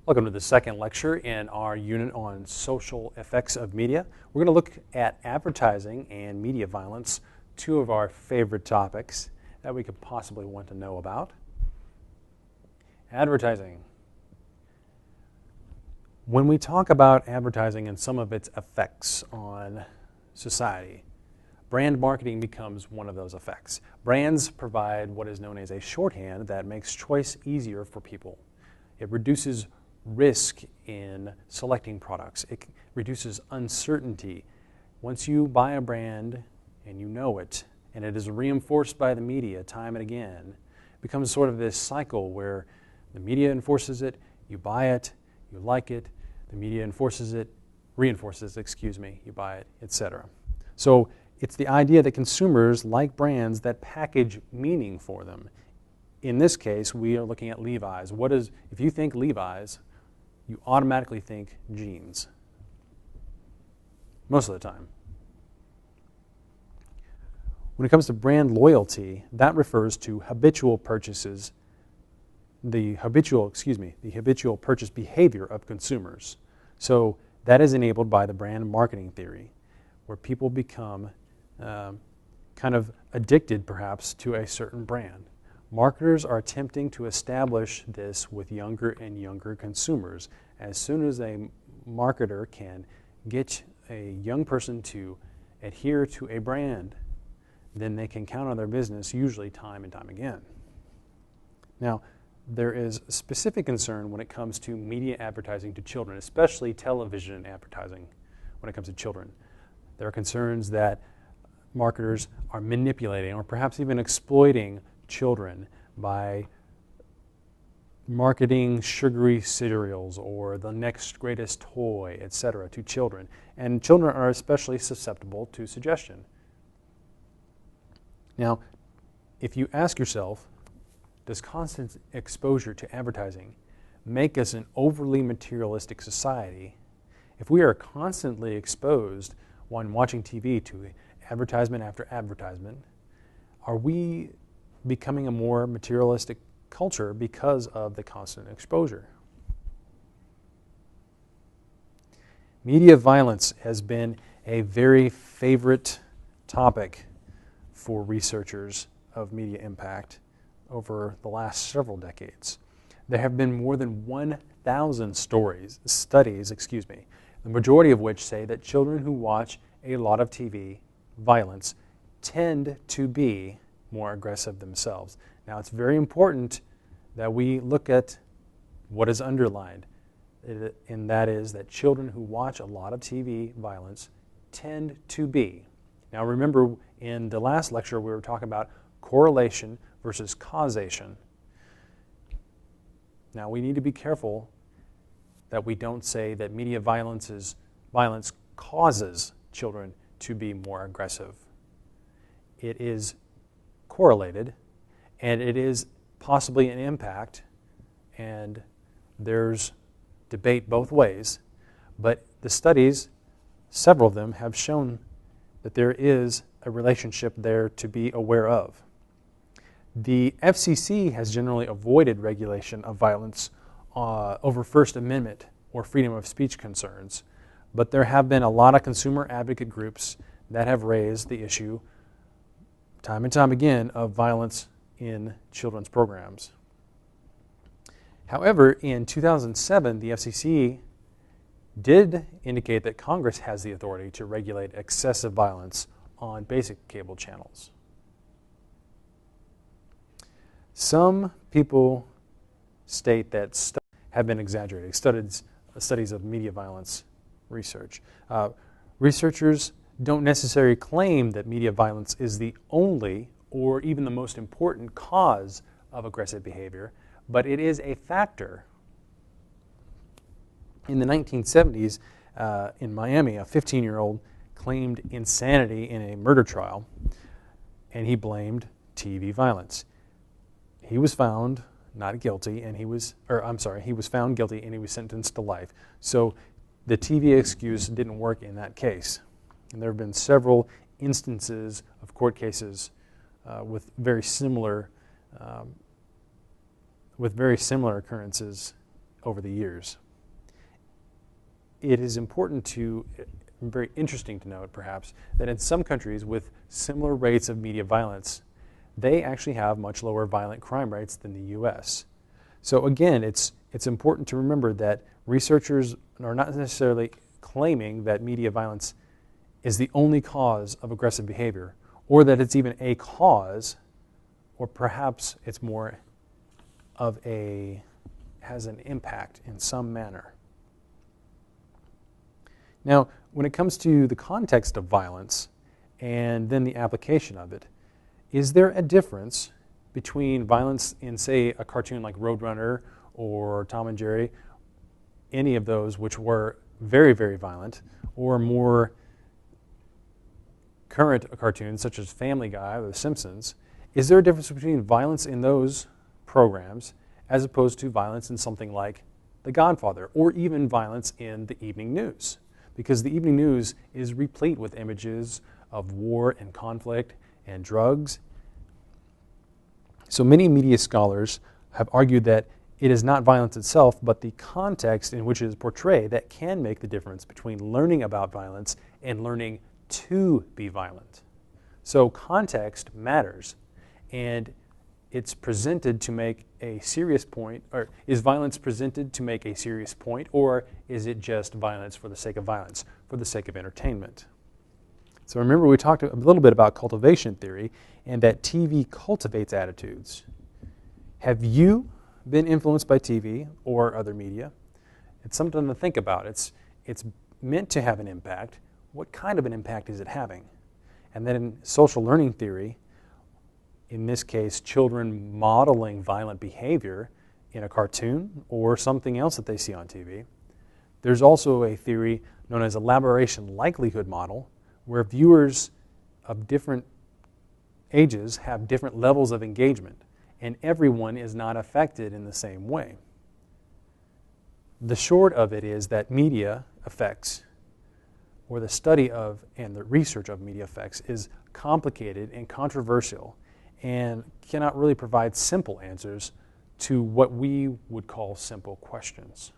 Welcome to the second lecture in our unit on social effects of media. We're going to look at advertising and media violence, two of our favorite topics that we could possibly want to know about. Advertising. When we talk about advertising and some of its effects on society, brand marketing becomes one of those effects. Brands provide what is known as a shorthand that makes choice easier for people. It reduces risk in selecting products. It reduces uncertainty. Once you buy a brand and you know it, and it is reinforced by the media time and again, it becomes sort of this cycle where the media enforces it, you buy it, you like it, the media reinforces, you buy it, etc. So it's the idea that consumers like brands that package meaning for them. In this case, we are looking at Levi's. If you think Levi's, you automatically think jeans. Most of the time. When it comes to brand loyalty, that refers to habitual purchases, the habitual purchase behavior of consumers. So that is enabled by the brand marketing theory, where people become kind of addicted perhaps to a certain brand. Marketers are attempting to establish this with younger and younger consumers. As soon as a marketer can get a young person to adhere to a brand, then they can count on their business, usually time and time again. Now, there is specific concern when it comes to media advertising to children, especially television advertising when it comes to children. There are concerns that marketers are manipulating or perhaps even exploiting children by marketing sugary cereals or the next greatest toy, etc., to children. And children are especially susceptible to suggestion. Now, if you ask yourself, does constant exposure to advertising make us an overly materialistic society? If we are constantly exposed when watching TV to advertisement after advertisement, are we becoming a more materialistic culture because of the constant exposure? Media violence has been a very favorite topic for researchers of media impact over the last several decades. There have been more than 1,000 studies, the majority of which say that children who watch a lot of TV violence tend to be more aggressive themselves. Now, it's very important that we look at what is underlined, and that is that children who watch a lot of TV violence tend to be. Now, remember, in the last lecture, we were talking about correlation versus causation. Now, we need to be careful that we don't say that media violence causes children to be more aggressive. It is correlated, and it is possibly an impact, and there's debate both ways, but the studies, several of them, have shown that there is a relationship there to be aware of. The FCC has generally avoided regulation of violence over First Amendment or freedom of speech concerns, but there have been a lot of consumer advocate groups that have raised the issue time and time again of violence in children's programs. However, in 2007, the FCC did indicate that Congress has the authority to regulate excessive violence on basic cable channels. Some people state that studies have been exaggerated, studies of media violence research. Researchers don't necessarily claim that media violence is the only or even the most important cause of aggressive behavior, but it is a factor. In the 1970s, in Miami, a 15-year-old claimed insanity in a murder trial, and he blamed TV violence. He was found not guilty, and he was found guilty, and he was sentenced to life. So the TV excuse didn't work in that case. And there have been several instances of court cases with very similar occurrences over the years. It is important to, very interesting to note perhaps, that in some countries with similar rates of media violence, they actually have much lower violent crime rates than the U.S. So again, it's important to remember that researchers are not necessarily claiming that media violence is the only cause of aggressive behavior, or that it's even a cause, or perhaps it's more of has an impact in some manner. Now, when it comes to the context of violence and then the application of it, is there a difference between violence in, say, a cartoon like Roadrunner or Tom and Jerry, any of those which were very, very violent, or more current cartoons such as Family Guy or The Simpsons? Is there a difference between violence in those programs as opposed to violence in something like The Godfather, or even violence in the evening news? Because the evening news is replete with images of war and conflict and drugs. So many media scholars have argued that it is not violence itself, but the context in which it is portrayed that can make the difference between learning about violence and learning to be violent. So context matters, and it's presented to make a serious point, or is violence presented to make a serious point, or is it just violence for the sake of violence, for the sake of entertainment? So remember, we talked a little bit about cultivation theory and that TV cultivates attitudes. Have you been influenced by TV or other media? It's something to think about. It's meant to have an impact. What kind of an impact is it having? And then in social learning theory, in this case, children modeling violent behavior in a cartoon or something else that they see on TV. There's also a theory known as elaboration likelihood model, where viewers of different ages have different levels of engagement, and everyone is not affected in the same way. The short of it is that media effects, or the study of and the research of media effects, is complicated and controversial and cannot really provide simple answers to what we would call simple questions.